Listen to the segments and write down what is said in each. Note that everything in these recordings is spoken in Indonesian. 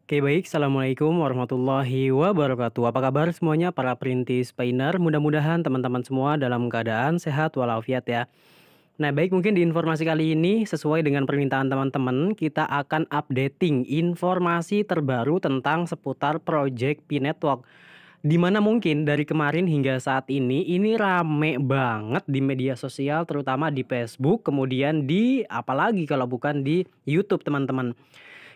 Oke baik, Assalamualaikum warahmatullahi wabarakatuh. Apa kabar semuanya para perintis Painer? Mudah-mudahan teman-teman semua dalam keadaan sehat walafiat ya. Nah baik, mungkin di informasi kali ini sesuai dengan permintaan teman-teman, kita akan updating informasi terbaru tentang seputar Project Pi Network. Di mana mungkin dari kemarin hingga saat ini rame banget di media sosial terutama di Facebook, kemudian di apalagi kalau bukan di YouTube teman-teman.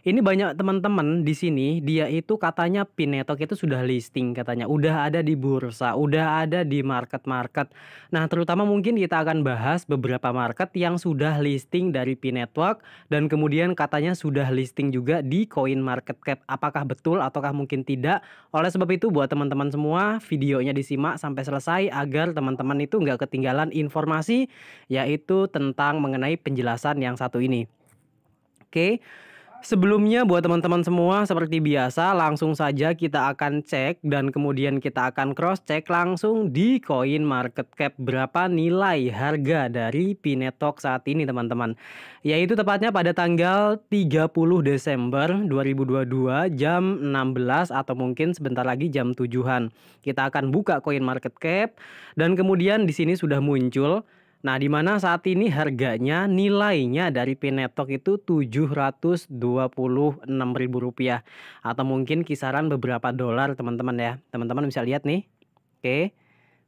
Ini banyak teman-teman di sini, dia itu katanya Pinetok itu sudah listing katanya, udah ada di bursa, udah ada di market-market. Nah, terutama mungkin kita akan bahas beberapa market yang sudah listing dari Pinetwork dan kemudian katanya sudah listing juga di Coin Market Cap. Apakah betul ataukah mungkin tidak? Oleh sebab itu buat teman-teman semua, videonya disimak sampai selesai agar teman-teman itu nggak ketinggalan informasi yaitu tentang mengenai penjelasan yang satu ini. Oke. Sebelumnya buat teman-teman semua seperti biasa langsung saja kita akan cek dan kemudian kita akan cross check langsung di Coin Market Cap berapa nilai harga dari Pinetok saat ini teman-teman. Yaitu tepatnya pada tanggal 30 Desember 2022 jam 16 atau mungkin sebentar lagi jam 7-an. Kita akan buka Coin Market Cap dan kemudian di sini sudah muncul. Nah, di mana saat ini harganya nilainya dari Pinetok itu Rp726.000 atau mungkin kisaran beberapa dolar teman-teman ya. Teman-teman bisa lihat nih. Oke.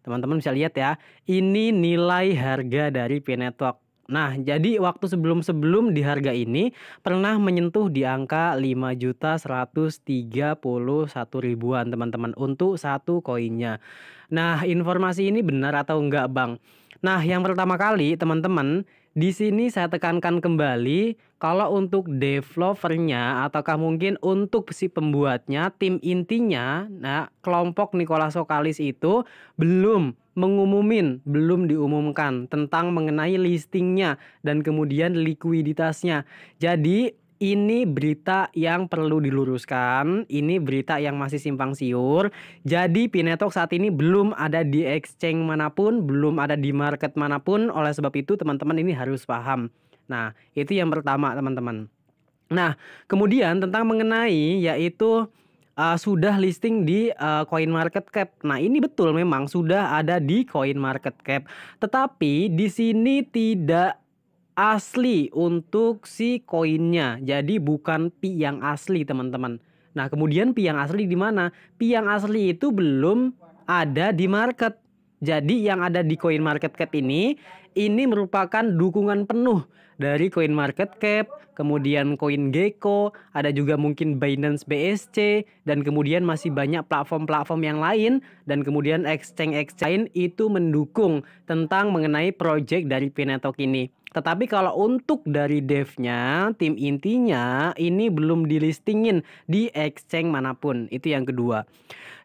Teman-teman bisa lihat ya. Ini nilai harga dari Pinetok. Nah, jadi waktu sebelum-sebelum di harga ini pernah menyentuh di angka 5.131.000-an teman-teman untuk satu koinnya. Nah, informasi ini benar atau enggak, Bang? Nah, yang pertama kali teman-teman, di sini saya tekankan kembali kalau untuk developernya ataukah mungkin untuk si pembuatnya, tim intinya, nah kelompok Nicholas Sokalis itu belum diumumkan tentang mengenai listingnya dan kemudian likuiditasnya. Jadi ini berita yang perlu diluruskan, ini berita yang masih simpang siur. Jadi Pinetok saat ini belum ada di exchange manapun, belum ada di market manapun. Oleh sebab itu teman-teman ini harus paham. Nah, itu yang pertama teman-teman. Nah, kemudian tentang mengenai yaitu sudah listing di Coin Market Cap. Nah, ini betul memang sudah ada di Coin Market Cap. Tetapi di sini tidak asli untuk si koinnya. Jadi bukan pi yang asli, teman-teman. Nah, kemudian pi yang asli di mana? Pi yang asli itu belum ada di market. Jadi yang ada di Coin Market Cap ini merupakan dukungan penuh dari Coin Market Cap, kemudian CoinGecko, ada juga mungkin Binance BSC, dan kemudian masih banyak platform-platform yang lain, dan kemudian exchange-exchange itu mendukung tentang mengenai project dari Pinetok ini. Tetapi kalau untuk dari devnya, tim intinya ini belum dilistingin di exchange manapun. Itu yang kedua.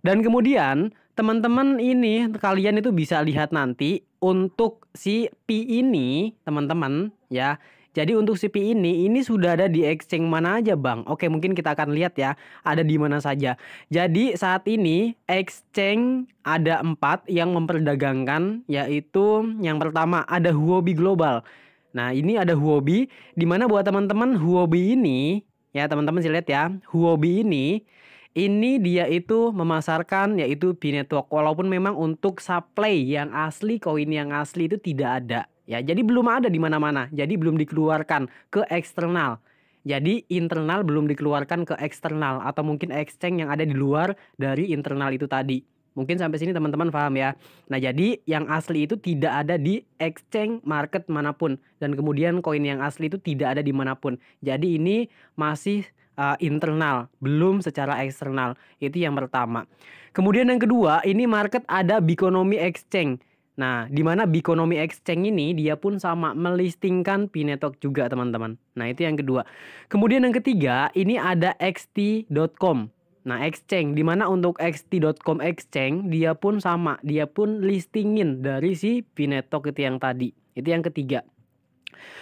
Dan kemudian teman-teman ini kalian itu bisa lihat nanti untuk si Pi ini teman-teman ya. Jadi untuk si Pi ini sudah ada di exchange mana aja Bang? Oke, mungkin kita akan lihat ya ada di mana saja. Jadi saat ini exchange ada 4 yang memperdagangkan, yaitu yang pertama ada Huobi Global. Nah, ini ada Huobi, di mana buat teman-teman Huobi ini ya teman-teman bisa lihat ya, Huobi ini dia itu memasarkan yaitu Binetwork, walaupun memang untuk supply yang asli, koin yang asli itu tidak ada. Ya, jadi belum ada di mana-mana. Jadi belum dikeluarkan ke eksternal. Jadi internal belum dikeluarkan ke eksternal atau mungkin exchange yang ada di luar dari internal itu tadi. Mungkin sampai sini teman-teman paham ya. Nah, jadi yang asli itu tidak ada di exchange market manapun dan kemudian koin yang asli itu tidak ada di manapun. Jadi ini masih internal, belum secara eksternal. Itu yang pertama. Kemudian yang kedua, ini market ada Bikonomi Exchange. Nah, di mana Bikonomi Exchange ini dia pun sama melistingkan Pinetok juga, teman-teman. Nah, itu yang kedua. Kemudian yang ketiga, ini ada xt.com. Nah, exchange di mana untuk xt.com exchange dia pun sama, dia pun listingin dari si Pinetok itu yang tadi. Itu yang ketiga.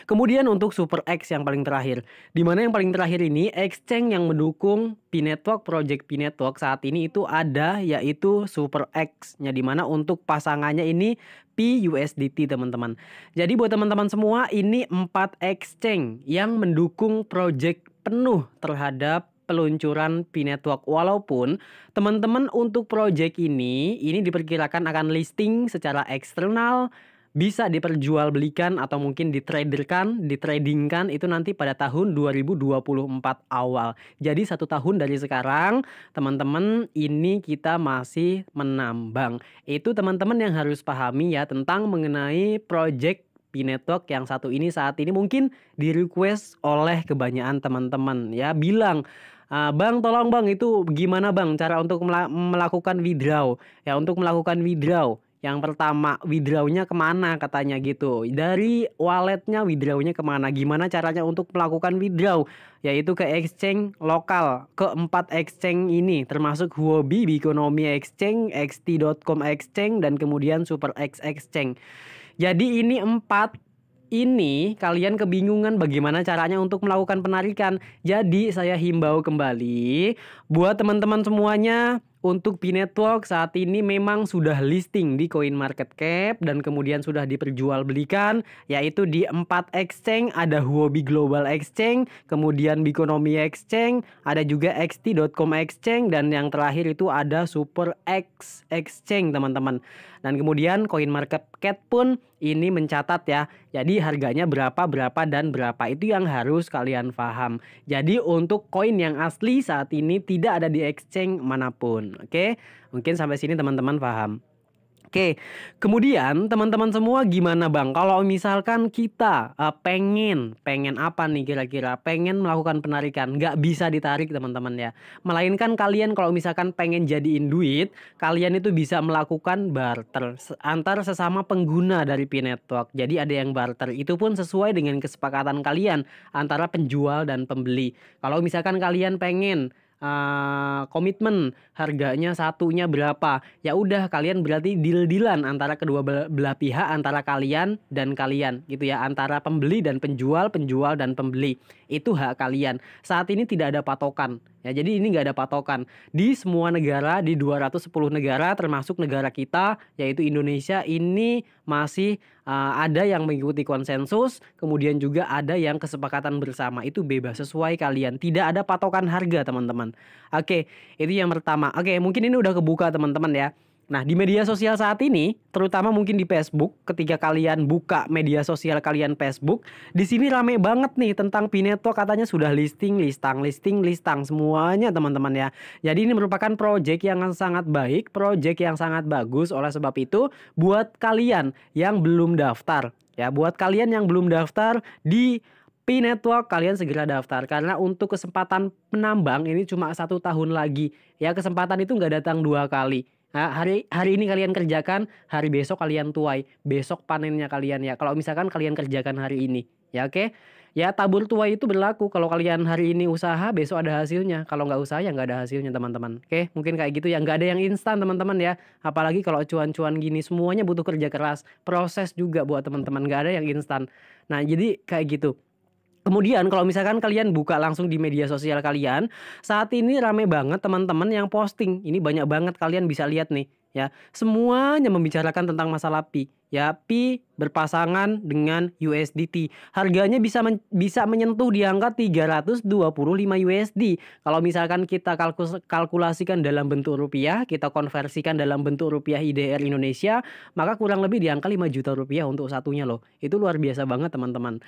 Kemudian untuk Super X yang paling terakhir, di mana yang paling terakhir ini exchange yang mendukung Pinetwork, Project Pinetwork saat ini itu ada yaitu Super X-nya, di mana untuk pasangannya ini PUSDT teman-teman. Jadi buat teman-teman semua ini 4 exchange yang mendukung project penuh terhadap peluncuran P-Network. Walaupun teman-teman untuk project ini diperkirakan akan listing secara eksternal, bisa diperjualbelikan atau mungkin ditradingkan itu nanti pada tahun 2024 awal. Jadi 1 tahun dari sekarang, teman-teman, ini kita masih menambang. Itu teman-teman yang harus pahami ya tentang mengenai project P-Network yang satu ini saat ini mungkin di-request oleh kebanyakan teman-teman ya bilang, "Bang, tolong Bang, itu gimana Bang cara untuk melakukan withdraw?" Ya untuk melakukan withdraw, yang pertama withdraw-nya kemana katanya gitu. Dari walletnya withdraw-nya kemana? Gimana caranya untuk melakukan withdraw? Yaitu ke exchange lokal, ke 4 exchange ini termasuk Huobi, Bikonomi Exchange, XT.com Exchange, dan kemudian SuperX Exchange. Jadi ini 4 ini kalian kebingungan bagaimana caranya untuk melakukan penarikan. Jadi saya himbau kembali buat teman-teman semuanya untuk P-Network saat ini memang sudah listing di CoinMarketCap dan kemudian sudah diperjualbelikan yaitu di 4 exchange, ada Huobi Global Exchange, kemudian Bikonomi Exchange, ada juga XT.com Exchange, dan yang terakhir itu ada SuperX Exchange teman-teman. Dan kemudian CoinMarketCap pun ini mencatat ya. Jadi harganya berapa dan berapa itu yang harus kalian paham. Jadi untuk koin yang asli saat ini tidak ada di exchange manapun. Oke, mungkin sampai sini teman-teman paham. Oke, kemudian teman-teman semua gimana Bang? Kalau misalkan kita pengen apa nih kira-kira? Pengen melakukan penarikan, nggak bisa ditarik teman-teman ya. Melainkan kalian kalau misalkan pengen jadiin duit, kalian itu bisa melakukan barter antar sesama pengguna dari P-Network. Jadi ada yang barter, itu pun sesuai dengan kesepakatan kalian antara penjual dan pembeli. Kalau misalkan kalian pengen komitmen harganya satunya berapa, ya udah kalian berarti deal-dealan antara kedua belah pihak, antara kalian dan kalian gitu ya, antara pembeli dan penjual dan pembeli. Itu hak kalian. Saat ini tidak ada patokan ya, jadi ini nggak ada patokan di semua negara, di 210 negara termasuk negara kita yaitu Indonesia ini masih ada yang mengikuti konsensus, kemudian juga ada yang kesepakatan bersama, itu bebas sesuai kalian, tidak ada patokan harga teman-teman. Oke, itu yang pertama. Oke, mungkin ini udah kebuka teman-teman ya. Nah, di media sosial saat ini, terutama mungkin di Facebook, ketika kalian buka media sosial kalian Facebook, di sini rame banget nih tentang P-Network, katanya sudah listing semuanya teman-teman ya. Jadi ini merupakan project yang sangat baik, project yang sangat bagus. Oleh sebab itu, buat kalian yang belum daftar, ya, buat kalian yang belum daftar di P-Network, kalian segera daftar karena untuk kesempatan penambang ini cuma 1 tahun lagi. Ya, kesempatan itu nggak datang 2 kali. Nah, hari ini kalian kerjakan, hari besok kalian tuai, besok panennya kalian ya. Kalau misalkan kalian kerjakan hari ini, ya oke. Ya tabur tuai itu berlaku. Kalau kalian hari ini usaha, besok ada hasilnya. Kalau nggak usaha ya nggak ada hasilnya teman-teman. Oke, mungkin kayak gitu ya. Nggak ada yang instan teman-teman ya. Apalagi kalau cuan-cuan gini semuanya butuh kerja keras, proses juga buat teman-teman. Nggak ada yang instan. Nah jadi kayak gitu. Kemudian kalau misalkan kalian buka langsung di media sosial kalian, saat ini rame banget teman-teman yang posting. Ini banyak banget kalian bisa lihat nih ya. Semuanya membicarakan tentang masalah Pi. Ya, Pi berpasangan dengan USDT. Harganya bisa menyentuh di angka 325 USD. Kalau misalkan kita kalkulasikan dalam bentuk rupiah, kita konversikan dalam bentuk rupiah IDR Indonesia, maka kurang lebih di angka 5 juta rupiah untuk satunya loh. Itu luar biasa banget teman-teman.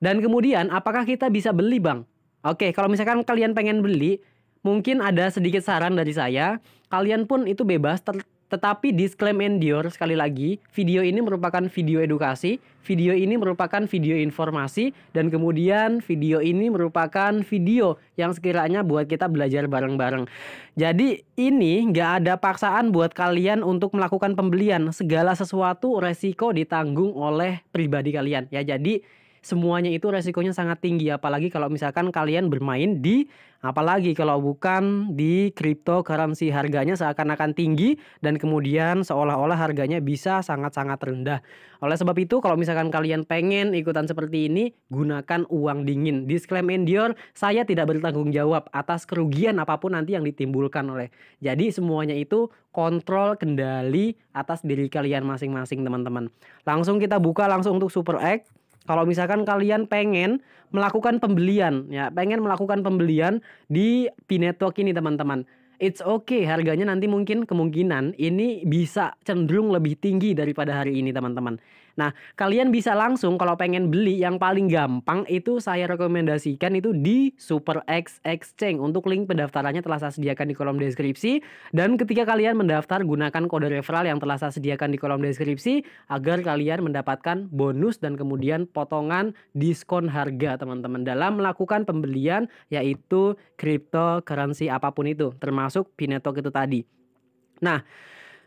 Dan kemudian apakah kita bisa beli Bang? Oke, kalau misalkan kalian pengen beli, mungkin ada sedikit saran dari saya. Kalian pun itu bebas, tetapi disclaimer endure sekali lagi, video ini merupakan video edukasi, video ini merupakan video informasi, dan kemudian video ini merupakan video yang sekiranya buat kita belajar bareng-bareng. Jadi ini nggak ada paksaan buat kalian untuk melakukan pembelian. Segala sesuatu resiko ditanggung oleh pribadi kalian. Ya, jadi semuanya itu resikonya sangat tinggi, apalagi kalau misalkan kalian bermain di, apalagi kalau bukan di cryptocurrency, harganya seakan-akan tinggi dan kemudian seolah-olah harganya bisa sangat-sangat rendah. Oleh sebab itu kalau misalkan kalian pengen ikutan seperti ini, gunakan uang dingin. Disclaimer endure, saya tidak bertanggung jawab atas kerugian apapun nanti yang ditimbulkan oleh. Jadi semuanya itu kontrol kendali atas diri kalian masing-masing teman-teman. Langsung kita buka langsung untuk SuperX. Kalau misalkan kalian pengen melakukan pembelian ya, pengen melakukan pembelian di P-Network ini teman-teman. It's okay, harganya nanti mungkin kemungkinan ini bisa cenderung lebih tinggi daripada hari ini teman-teman. Nah, kalian bisa langsung kalau pengen beli yang paling gampang itu saya rekomendasikan itu di SuperX Exchange. Untuk link pendaftarannya telah saya sediakan di kolom deskripsi. Dan ketika kalian mendaftar gunakan kode referral yang telah saya sediakan di kolom deskripsi agar kalian mendapatkan bonus dan kemudian potongan diskon harga teman-teman dalam melakukan pembelian yaitu cryptocurrency apapun itu termasuk P-Network itu tadi. Nah,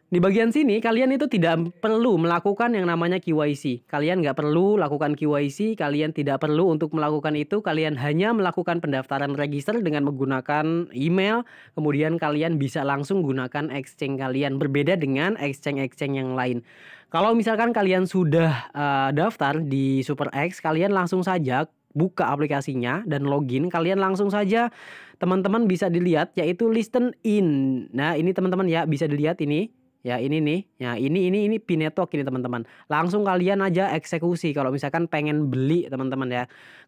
di bagian sini kalian itu tidak perlu melakukan yang namanya KYC. Kalian nggak perlu lakukan KYC, kalian tidak perlu untuk melakukan itu. Kalian hanya melakukan pendaftaran register dengan menggunakan email. Kemudian kalian bisa langsung gunakan exchange kalian. Berbeda dengan exchange-exchange yang lain. Kalau misalkan kalian sudah daftar di SuperX, kalian langsung saja buka aplikasinya dan login. Kalian langsung saja teman-teman bisa dilihat yaitu listen in. Nah ini teman-teman ya bisa dilihat ini. Ya ini nih, ya ini P-Network ini teman-teman. Langsung kalian aja eksekusi kalau misalkan pengen beli teman-teman ya.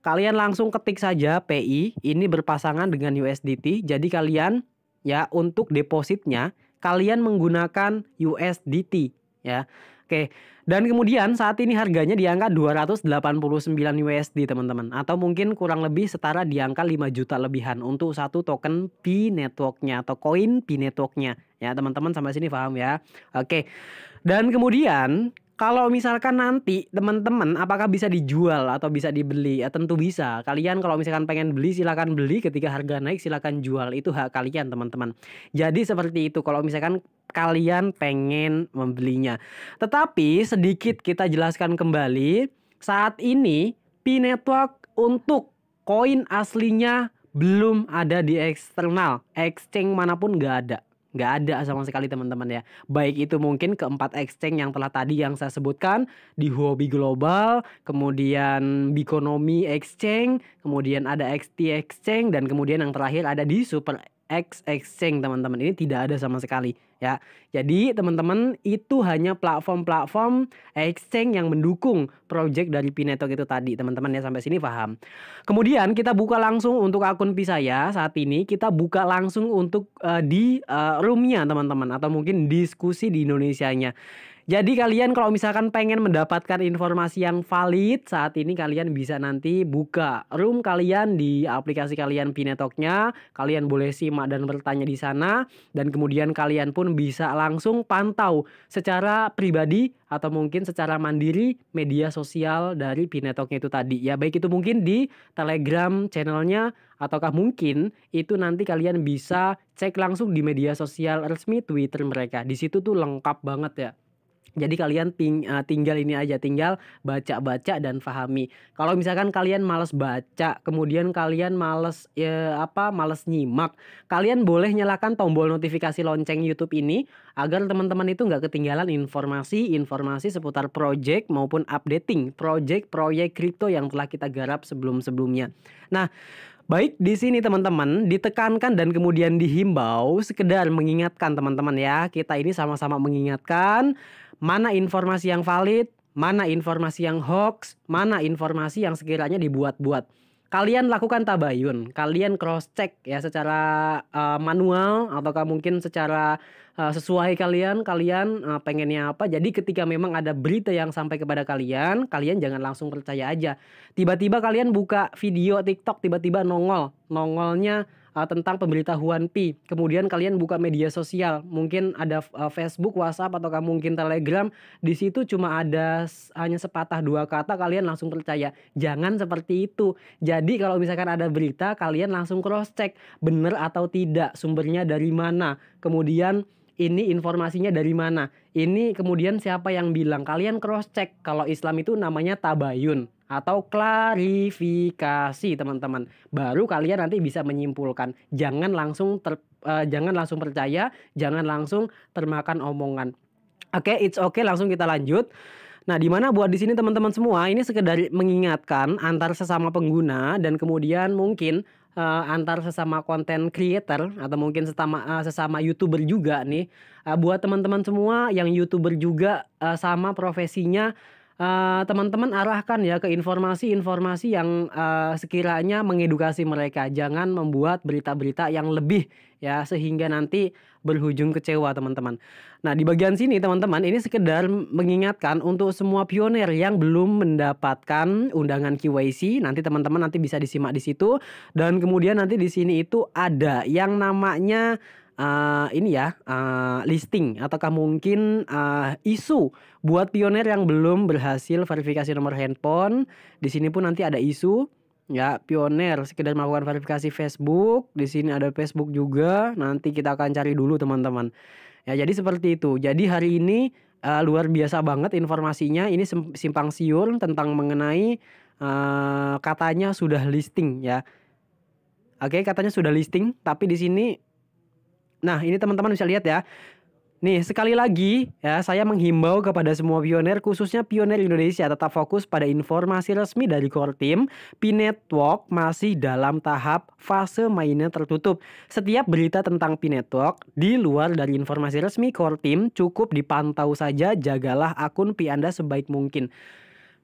Kalian langsung ketik saja PI, ini berpasangan dengan USDT. Jadi kalian ya untuk depositnya kalian menggunakan USDT ya. Oke. Dan kemudian saat ini harganya di angka 289 USD teman-teman. Atau mungkin kurang lebih setara di angka 5 juta lebihan untuk satu token P-Networknya atau koin P-Networknya. Ya teman-teman sampai sini paham ya. Oke. Dan kemudian kalau misalkan nanti teman-teman apakah bisa dijual atau bisa dibeli? Ya tentu bisa. Kalian kalau misalkan pengen beli silakan beli, ketika harga naik silakan jual. Itu hak kalian teman-teman. Jadi seperti itu kalau misalkan kalian pengen membelinya. Tetapi sedikit kita jelaskan kembali, saat ini P-Network untuk koin aslinya belum ada di eksternal. Exchange manapun nggak ada. Nggak ada sama sekali teman-teman ya. Baik itu mungkin keempat exchange yang telah tadi yang saya sebutkan di Huobi Global, kemudian Bikonomi Exchange, kemudian ada XT Exchange, dan kemudian yang terakhir ada di Super X Exchange teman-teman. Ini tidak ada sama sekali ya. Jadi teman-teman itu hanya platform-platform exchange yang mendukung project dari P-Network itu tadi teman-teman ya, sampai sini paham. Kemudian kita buka langsung untuk akun Pi saya saat ini, kita buka langsung untuk di roomnya teman-teman atau mungkin diskusi di Indonesianya. Jadi kalian kalau misalkan pengen mendapatkan informasi yang valid saat ini, kalian bisa nanti buka room kalian di aplikasi kalian P-Networknya. Kalian boleh simak dan bertanya di sana, dan kemudian kalian pun bisa langsung pantau secara pribadi atau mungkin secara mandiri media sosial dari P-Networknya itu tadi ya. Baik itu mungkin di Telegram channelnya, ataukah mungkin itu nanti kalian bisa cek langsung di media sosial resmi Twitter mereka. Di situ tuh lengkap banget ya. Jadi kalian tinggal ini aja, tinggal baca-baca dan pahami. Kalau misalkan kalian males baca, kemudian kalian males males nyimak, kalian boleh nyalakan tombol notifikasi lonceng YouTube ini agar teman-teman itu nggak ketinggalan informasi seputar project maupun updating proyek kripto yang telah kita garap sebelum-sebelumnya. Nah, baik di sini teman-teman ditekankan dan kemudian dihimbau sekedar mengingatkan teman-teman ya. Kita ini sama-sama mengingatkan mana informasi yang valid, mana informasi yang hoax, mana informasi yang sekiranya dibuat-buat. Kalian lakukan tabayun, kalian cross check ya secara manual ataukah mungkin secara sesuai kalian pengennya apa. Jadi ketika memang ada berita yang sampai kepada kalian, kalian jangan langsung percaya aja. Tiba-tiba kalian buka video TikTok, tiba-tiba nongolnya tentang pemberitahuan Pi. Kemudian kalian buka media sosial, mungkin ada Facebook, WhatsApp, ataukah mungkin Telegram. Di situ cuma ada hanya sepatah dua kata, kalian langsung percaya. Jangan seperti itu. Jadi kalau misalkan ada berita, kalian langsung cross check benar atau tidak, sumbernya dari mana, kemudian ini informasinya dari mana, ini kemudian siapa yang bilang. Kalian cross check. Kalau Islam itu namanya tabayun atau klarifikasi teman-teman. Baru kalian nanti bisa menyimpulkan. Jangan langsung percaya, jangan langsung termakan omongan. Oke, it's okay, langsung kita lanjut. Nah, dimana buat di sini teman-teman semua ini sekedar mengingatkan antar sesama pengguna dan kemudian mungkin antar sesama content creator atau mungkin sesama YouTuber juga nih. Buat teman-teman semua yang YouTuber juga sama profesinya, teman-teman arahkan ya ke informasi-informasi yang, sekiranya mengedukasi mereka. Jangan membuat berita-berita yang lebih ya, sehingga nanti berujung kecewa teman-teman. Nah, di bagian sini teman-teman, ini sekedar mengingatkan untuk semua pionir yang belum mendapatkan undangan KYC, nanti teman-teman nanti bisa disimak di situ. Dan kemudian nanti di sini itu ada yang namanya, ini ya, listing ataukah mungkin, isu buat pionir yang belum berhasil verifikasi nomor handphone. Di sini pun nanti ada isu ya, pionir sekedar melakukan verifikasi Facebook. Di sini ada Facebook juga, nanti kita akan cari dulu teman-teman. Ya, jadi seperti itu. Jadi hari ini, luar biasa banget informasinya. Ini simpang siur tentang mengenai, katanya sudah listing ya. Oke, katanya sudah listing, tapi di sini, nah ini teman-teman bisa lihat ya. Nih, sekali lagi ya, saya menghimbau kepada semua pionir, khususnya pionir Indonesia, tetap fokus pada informasi resmi dari core team. P-Network masih dalam tahap fase mainnya tertutup. Setiap berita tentang P-Network di luar dari informasi resmi core team cukup dipantau saja. Jagalah akun Pi Anda sebaik mungkin.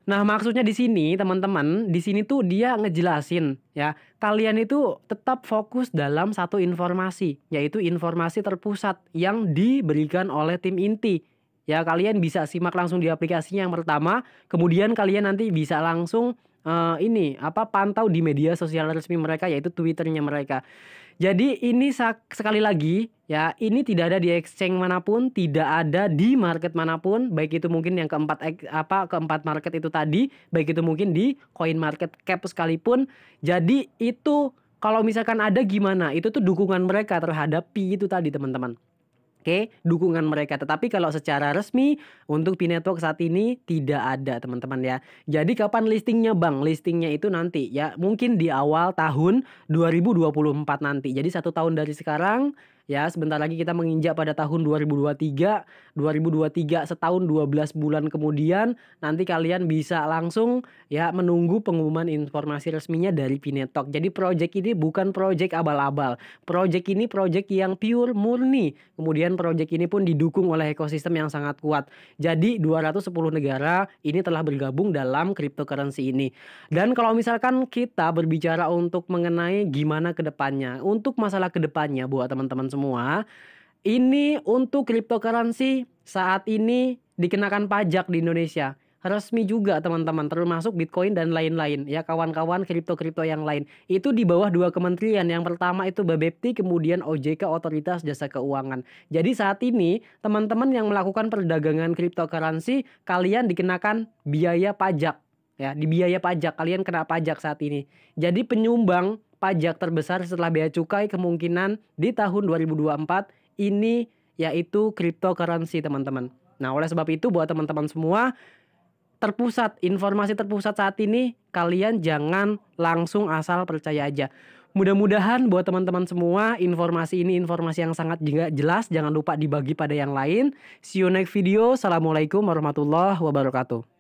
Nah, maksudnya di sini teman-teman, di sini tuh dia ngejelasin ya, kalian itu tetap fokus dalam satu informasi, yaitu informasi terpusat yang diberikan oleh tim inti. Ya, kalian bisa simak langsung di aplikasinya yang pertama, kemudian kalian nanti bisa langsung pantau di media sosial resmi mereka, yaitu Twitternya mereka. Jadi ini sekali lagi ya, ini tidak ada di exchange manapun, tidak ada di market manapun, baik itu mungkin yang keempat market itu tadi, baik itu mungkin di coin market cap sekalipun. Jadi itu kalau misalkan ada gimana, itu tuh dukungan mereka terhadap Pi itu tadi teman-teman. Oke, dukungan mereka. Tetapi kalau secara resmi untuk P-Network saat ini tidak ada teman-teman ya. Jadi kapan listingnya Bang? Listingnya itu nanti ya, mungkin di awal tahun 2024 nanti. Jadi 1 tahun dari sekarang ya, sebentar lagi kita menginjak pada tahun 2023. 2023 setahun 12 bulan kemudian nanti kalian bisa langsung ya menunggu pengumuman informasi resminya dari P-Network. Jadi project ini bukan project abal-abal. Project ini project yang pure murni. Kemudian project ini pun didukung oleh ekosistem yang sangat kuat. Jadi 210 negara ini telah bergabung dalam cryptocurrency ini. Dan kalau misalkan kita berbicara untuk mengenai gimana ke depannya, untuk masalah ke depannya buat teman-teman semua, ini untuk cryptocurrency saat ini dikenakan pajak di Indonesia. Resmi juga teman-teman, termasuk Bitcoin dan lain-lain ya, kawan-kawan kripto-kripto yang lain. Itu di bawah 2 kementerian. Yang pertama itu Bapepti, kemudian OJK, Otoritas Jasa Keuangan. Jadi saat ini teman-teman yang melakukan perdagangan cryptocurrency, kalian dikenakan biaya pajak ya, di biaya pajak kalian kena pajak saat ini. Jadi penyumbang pajak terbesar setelah bea cukai kemungkinan di tahun 2024 ini yaitu cryptocurrency teman-teman. Nah, oleh sebab itu buat teman-teman semua, informasi terpusat saat ini kalian jangan langsung asal percaya aja. Mudah-mudahan buat teman-teman semua informasi ini informasi yang sangat jelas, jangan lupa dibagi pada yang lain. See you next video. Assalamualaikum warahmatullahi wabarakatuh.